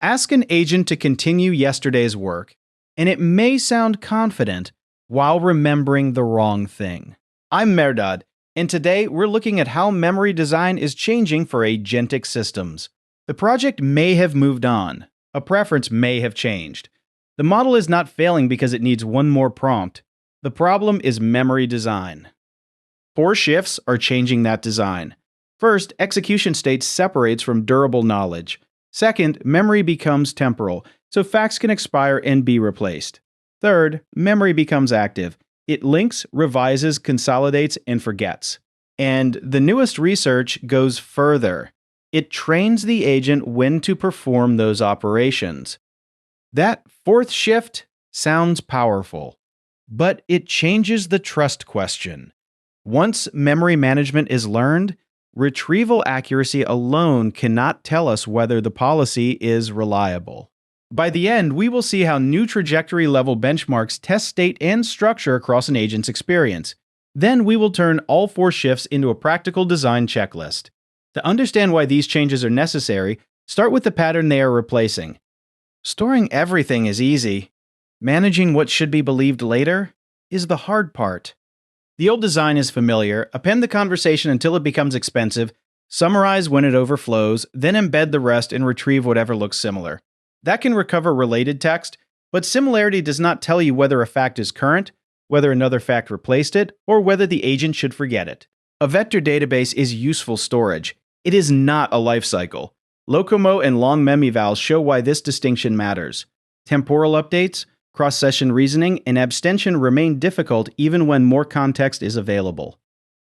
Ask an agent to continue yesterday's work, and it may sound confident while remembering the wrong thing. I'm Merdad, and today we're looking at how memory design is changing for agentic systems. The project may have moved on. A preference may have changed. The model is not failing because it needs one more prompt. The problem is memory design. 4 shifts are changing that design. First, execution state separates from durable knowledge. Second, memory becomes temporal, so facts can expire and be replaced. Third, memory becomes active. It links, revises, consolidates, and forgets. And the newest research goes further. It trains the agent when to perform those operations. That 4th shift sounds powerful, but it changes the trust question. Once memory management is learned, retrieval accuracy alone cannot tell us whether the policy is reliable. By the end, we will see how new trajectory-level benchmarks test state and structure across an agent's experience. Then we will turn all 4 shifts into a practical design checklist. To understand why these changes are necessary, start with the pattern they are replacing. Storing everything is easy. Managing what should be believed later is the hard part. The old design is familiar. Append the conversation until it becomes expensive, summarize when it overflows, then embed the rest and retrieve whatever looks similar. That can recover related text, but similarity does not tell you whether a fact is current, whether another fact replaced it, or whether the agent should forget it. A vector database is useful storage. It is not a lifecycle. Locomo and LongMemEval show why this distinction matters. Temporal updates, cross-session reasoning, and abstention remain difficult even when more context is available.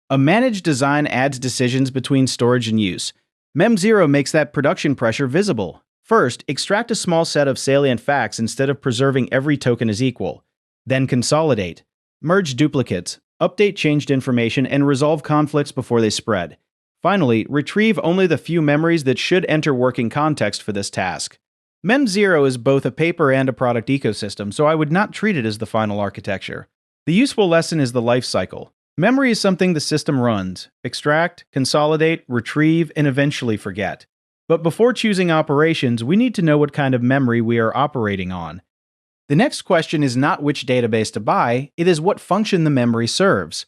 A managed design adds decisions between storage and use. Mem0 makes that production pressure visible. First, extract a small set of salient facts instead of preserving every token as equal. Then consolidate. Merge duplicates, update changed information, and resolve conflicts before they spread. Finally, retrieve only the few memories that should enter working context for this task. Mem0 is both a paper and a product ecosystem, so I would not treat it as the final architecture. The useful lesson is the life cycle. Memory is something the system runs: extract, consolidate, retrieve, and eventually forget. But before choosing operations, we need to know what kind of memory we are operating on. The next question is not which database to buy, it is what function the memory serves.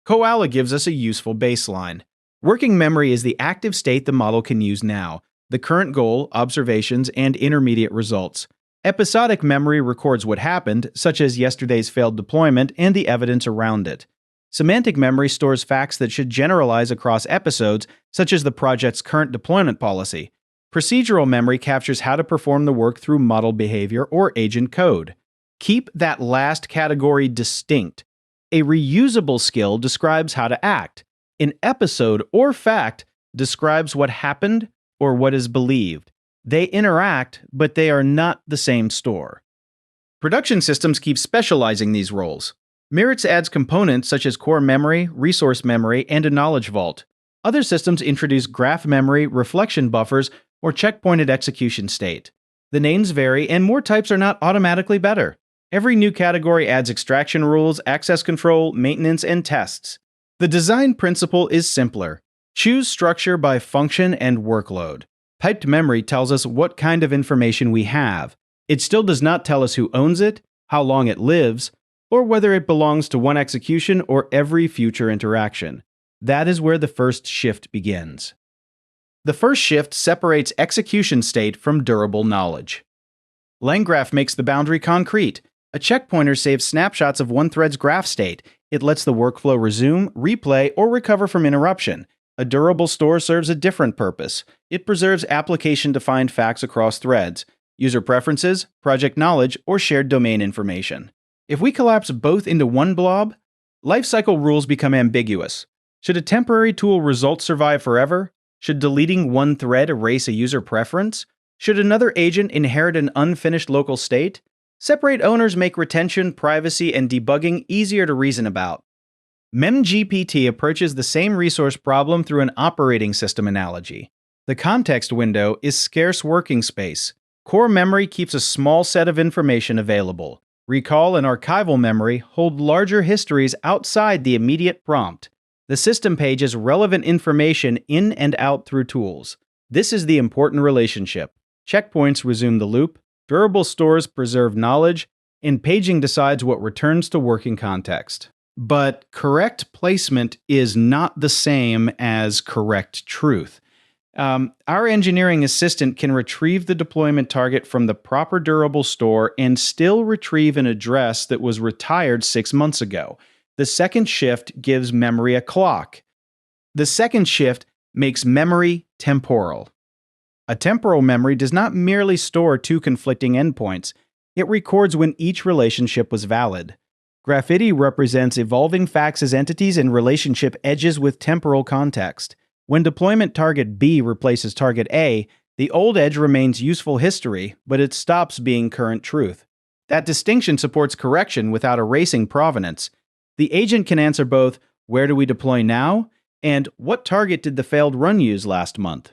CoALA gives us a useful baseline. Working memory is the active state the model can use now. The current goal, observations, and intermediate results. Episodic memory records what happened, such as yesterday's failed deployment and the evidence around it. Semantic memory stores facts that should generalize across episodes, such as the project's current deployment policy. Procedural memory captures how to perform the work through model behavior or agent code. Keep that last category distinct. A reusable skill describes how to act. An episode or fact describes what happened or what is believed. They interact, but they are not the same store. Production systems keep specializing these roles. MIRIX adds components such as core memory, resource memory, and a knowledge vault. Other systems introduce graph memory, reflection buffers, or checkpointed execution state. The names vary, and more types are not automatically better. Every new category adds extraction rules, access control, maintenance, and tests. The design principle is simpler. Choose structure by function and workload. Piped memory tells us what kind of information we have. It still does not tell us who owns it, how long it lives, or whether it belongs to one execution or every future interaction. That is where the first shift begins. The first shift separates execution state from durable knowledge. LangGraph makes the boundary concrete. A checkpointer saves snapshots of one thread's graph state. It lets the workflow resume, replay, or recover from interruption. A durable store serves a different purpose. It preserves application-defined facts across threads, user preferences, project knowledge, or shared domain information. If we collapse both into one blob, lifecycle rules become ambiguous. Should a temporary tool result survive forever? Should deleting one thread erase a user preference? Should another agent inherit an unfinished local state? Separate owners make retention, privacy, and debugging easier to reason about. MemGPT approaches the same resource problem through an operating system analogy. The context window is scarce working space. Core memory keeps a small set of information available. Recall and archival memory hold larger histories outside the immediate prompt. The system page is relevant information in and out through tools. This is the important relationship. checkpoints resume the loop, durable stores preserve knowledge, and paging decides what returns to working context. But correct placement is not the same as correct truth. Our engineering assistant can retrieve the deployment target from the proper durable store and still retrieve an address that was retired 6 months ago. The second shift gives memory a clock. The second shift makes memory temporal. A temporal memory does not merely store two conflicting endpoints. It records when each relationship was valid. Graphiti represents evolving facts as entities and relationship edges with temporal context. When deployment target B replaces target A, the old edge remains useful history, but it stops being current truth. That distinction supports correction without erasing provenance. The agent can answer both, "Where do we deploy now?" and "What target did the failed run use last month?"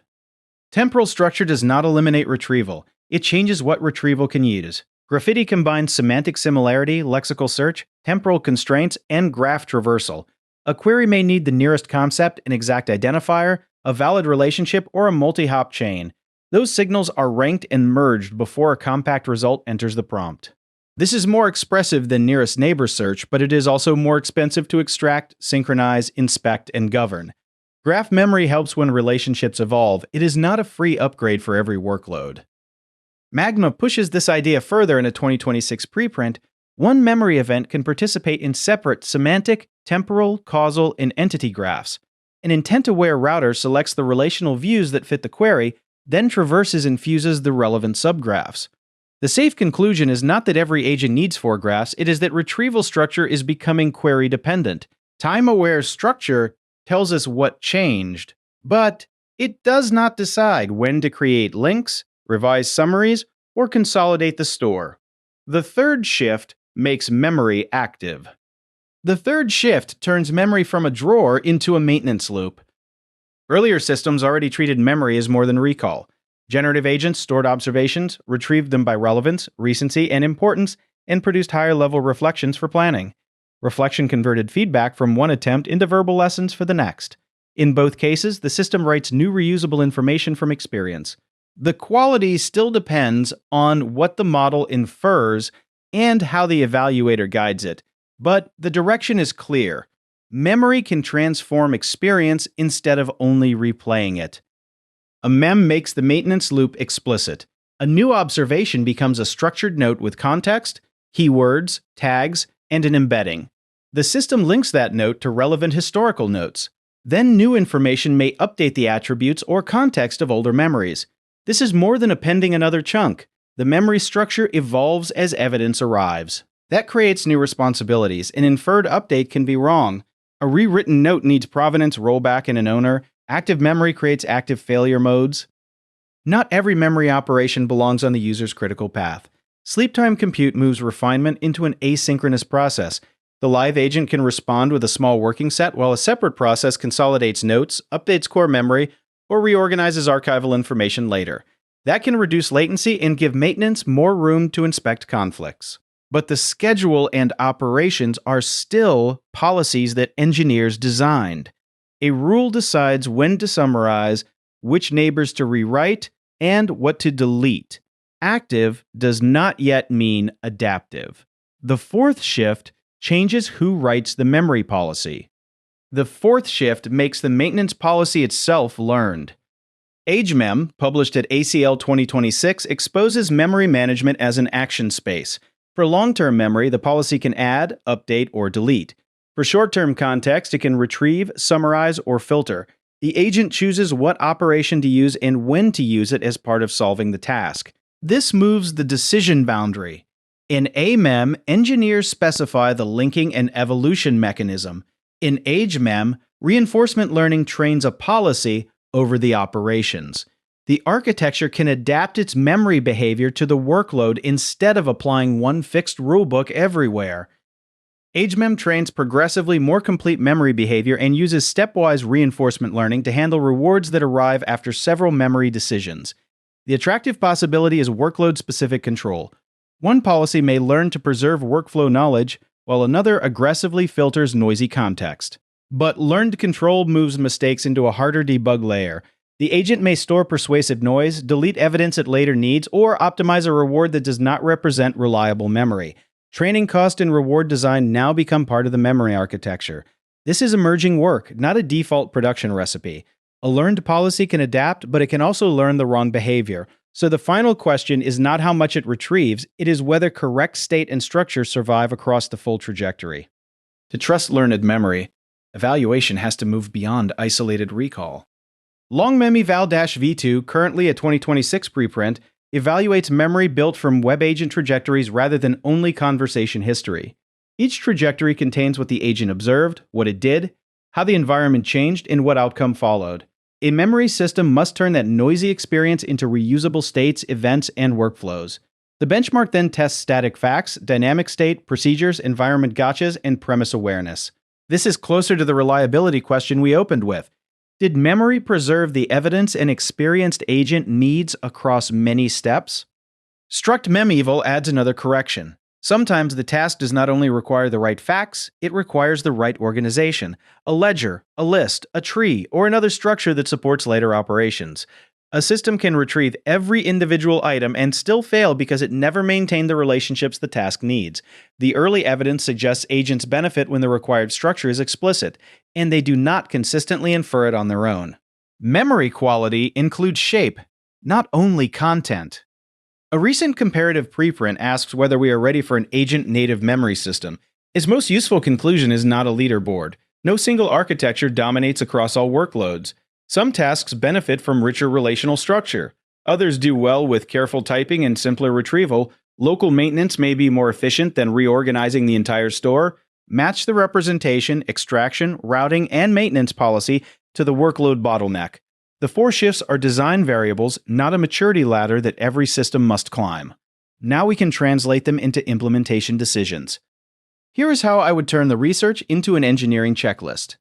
Temporal structure does not eliminate retrieval. It changes what retrieval can use. Graphiti combines semantic similarity, lexical search, temporal constraints, and graph traversal. A query may need the nearest concept, an exact identifier, a valid relationship, or a multi-hop chain. Those signals are ranked and merged before a compact result enters the prompt. This is more expressive than nearest neighbor search, but it is also more expensive to extract, synchronize, inspect, and govern. Graph memory helps when relationships evolve. It is not a free upgrade for every workload. MAGMA pushes this idea further in a 2026 preprint. One memory event can participate in separate semantic, temporal, causal, and entity graphs. An intent-aware router selects the relational views that fit the query, then traverses and fuses the relevant subgraphs. The safe conclusion is not that every agent needs 4 graphs, it is that retrieval structure is becoming query-dependent. Time-aware structure tells us what changed, but it does not decide when to create links, revise summaries, or consolidate the store. The third shift makes memory active. The third shift turns memory from a drawer into a maintenance loop. Earlier systems already treated memory as more than recall. Generative agents stored observations, retrieved them by relevance, recency, and importance, and produced higher-level reflections for planning. Reflection converted feedback from one attempt into verbal lessons for the next. In both cases, the system writes new reusable information from experience. The quality still depends on what the model infers and how the evaluator guides it, but the direction is clear. Memory can transform experience instead of only replaying it. A-Mem makes the maintenance loop explicit. A new observation becomes a structured note with context, keywords, tags, and an embedding. The system links that note to relevant historical notes. Then new information may update the attributes or context of older memories. This is more than appending another chunk. The memory structure evolves as evidence arrives. That creates new responsibilities. An inferred update can be wrong. A rewritten note needs provenance, rollback, and an owner. Active memory creates active failure modes. Not every memory operation belongs on the user's critical path. Sleep-time compute moves refinement into an asynchronous process. The live agent can respond with a small working set, while a separate process consolidates notes, updates core memory, or reorganizes archival information later. That can reduce latency and give maintenance more room to inspect conflicts. But the schedule and operations are still policies that engineers designed. A rule decides when to summarize, which neighbors to rewrite, and what to delete. Active does not yet mean adaptive. The fourth shift changes who writes the memory policy. The fourth shift makes the maintenance policy itself learned. AgeMem, published at ACL 2026, exposes memory management as an action space. For long-term memory, the policy can add, update, or delete. For short-term context, it can retrieve, summarize, or filter. The agent chooses what operation to use and when to use it as part of solving the task. This moves the decision boundary. In A-Mem, engineers specify the linking and evolution mechanism. In AgeMem, reinforcement learning trains a policy over the operations. The architecture can adapt its memory behavior to the workload instead of applying one fixed rulebook everywhere. AgeMem trains progressively more complete memory behavior and uses stepwise reinforcement learning to handle rewards that arrive after several memory decisions. The attractive possibility is workload-specific control. One policy may learn to preserve workflow knowledge, while another aggressively filters noisy context. But learned control moves mistakes into a harder debug layer. The agent may store persuasive noise, delete evidence it later needs, or optimize a reward that does not represent reliable memory. Training cost and reward design now become part of the memory architecture. This is emerging work, not a default production recipe. A learned policy can adapt, but it can also learn the wrong behavior. So the final question is not how much it retrieves, it is whether correct state and structure survive across the full trajectory. To trust learned memory, evaluation has to move beyond isolated recall. LongMemEval-V2, currently a 2026 preprint, evaluates memory built from web agent trajectories rather than only conversation history. Each trajectory contains what the agent observed, what it did, how the environment changed, and what outcome followed. A memory system must turn that noisy experience into reusable states, events, and workflows. The benchmark then tests static facts, dynamic state, procedures, environment gotchas, and premise awareness. This is closer to the reliability question we opened with. Did memory preserve the evidence an experienced agent needs across many steps? StructMemEval adds another correction. Sometimes the task does not only require the right facts, it requires the right organization, a ledger, a list, a tree, or another structure that supports later operations. A system can retrieve every individual item and still fail because it never maintained the relationships the task needs. The early evidence suggests agents benefit when the required structure is explicit, and they do not consistently infer it on their own. Memory quality includes shape, not only content. A recent comparative preprint asks whether we are ready for an agent-native memory system. Its most useful conclusion is not a leaderboard. No single architecture dominates across all workloads. Some tasks benefit from richer relational structure. Others do well with careful typing and simpler retrieval. Local maintenance may be more efficient than reorganizing the entire store. Match the representation, extraction, routing, and maintenance policy to the workload bottleneck. The 4 shifts are design variables, not a maturity ladder that every system must climb. Now we can translate them into implementation decisions. Here is how I would turn the research into an engineering checklist.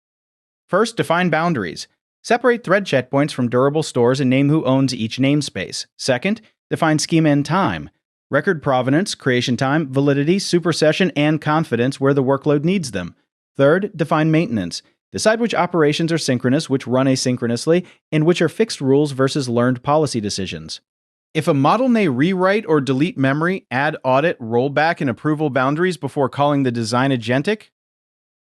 First, define boundaries. Separate thread checkpoints from durable stores and name who owns each namespace. Second, define schema and time. Record provenance, creation time, validity, supersession, and confidence where the workload needs them. Third, define maintenance. Decide which operations are synchronous, which run asynchronously, and which are fixed rules versus learned policy decisions. If a model may rewrite or delete memory, add audit, rollback, and approval boundaries before calling the design agentic.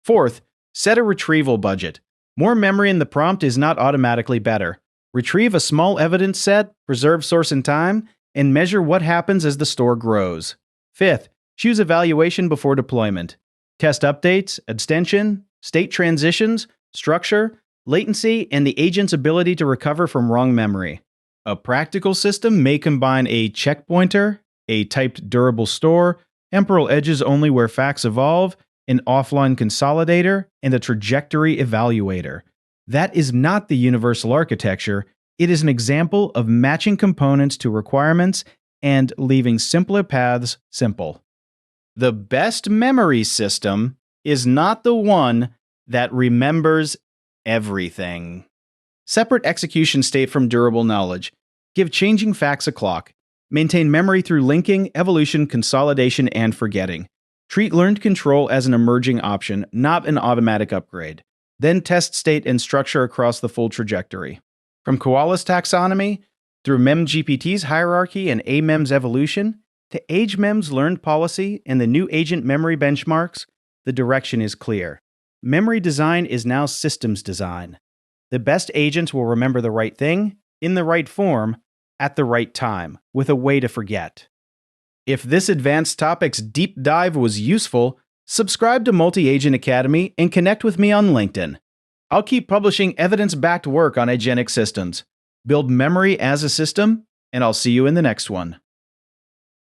Fourth, set a retrieval budget. More memory in the prompt is not automatically better. Retrieve a small evidence set, preserve source and time, and measure what happens as the store grows. Fifth, choose evaluation before deployment. Test updates, extension, state transitions, structure, latency, and the agent's ability to recover from wrong memory. A practical system may combine a checkpointer, a typed durable store, temporal edges only where facts evolve, an offline consolidator, and a trajectory evaluator. That is not the universal architecture. It is an example of matching components to requirements and leaving simpler paths simple. The best memory system is not the one that remembers everything. Separate execution state from durable knowledge. Give changing facts a clock. Maintain memory through linking, evolution, consolidation, and forgetting. Treat learned control as an emerging option, not an automatic upgrade. Then test state and structure across the full trajectory. From CoALA's taxonomy, through MemGPT's hierarchy and A-Mem's evolution, to AgeMem's learned policy and the new agent memory benchmarks, the direction is clear. Memory design is now systems design. The best agents will remember the right thing, in the right form, at the right time, with a way to forget. If this advanced topics deep dive was useful, subscribe to Multi-Agent Academy and connect with me on LinkedIn. I'll keep publishing evidence-backed work on agentic systems. Build memory as a system, and I'll see you in the next one.